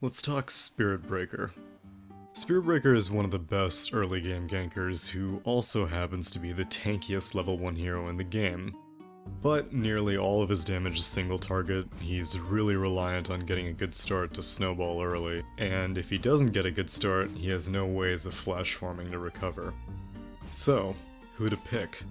Let's talk Spirit Breaker. Spirit Breaker is one of the best early game gankers who also happens to be the tankiest level 1 hero in the game. But nearly all of his damage is single target, he's really reliant on getting a good start to snowball early, and if he doesn't get a good start, he has no ways of flash farming to recover. So, who to pick?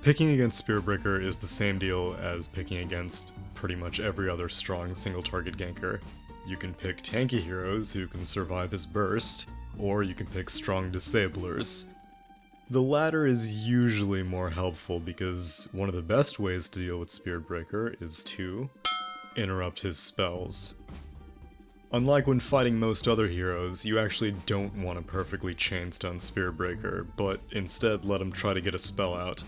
Picking against Spirit Breaker is the same deal as picking against pretty much every other strong single target ganker. You can pick tanky heroes who can survive his burst, or you can pick strong disablers. The latter is usually more helpful because one of the best ways to deal with Spirit Breaker is to interrupt his spells. Unlike when fighting most other heroes, you actually don't want to perfectly chain stun Spirit Breaker, but instead let him try to get a spell out.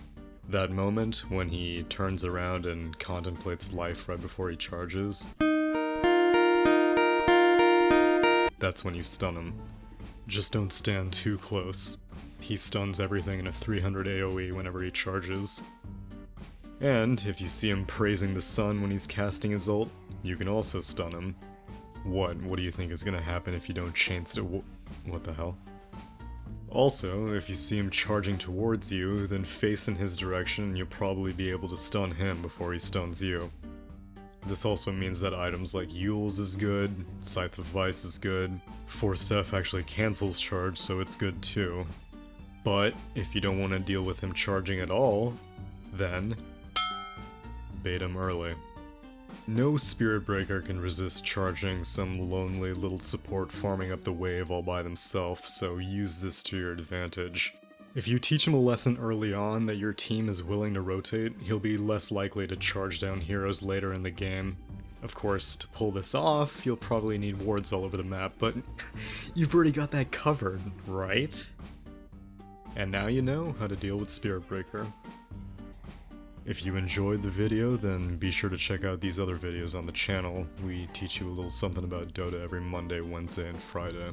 That moment when he turns around and contemplates life right before he charges, that's when you stun him. Just don't stand too close. He stuns everything in a 300 AoE whenever he charges. And if you see him praising the sun when he's casting his ult, you can also stun him. What do you think is gonna happen if you don't chain what the hell? Also, if you see him charging towards you, then face in his direction and you'll probably be able to stun him before he stuns you. This also means that items like Yule's is good, Scythe of Vice is good, Force F actually cancels charge, so it's good too. But if you don't want to deal with him charging at all, then bait him early. No Spirit Breaker can resist charging some lonely little support farming up the wave all by themselves, so use this to your advantage. If you teach him a lesson early on that your team is willing to rotate, he'll be less likely to charge down heroes later in the game. Of course, to pull this off, you'll probably need wards all over the map, but you've already got that covered, right? And now you know how to deal with Spirit Breaker. If you enjoyed the video, then be sure to check out these other videos on the channel. We teach you a little something about Dota every Monday, Wednesday, and Friday.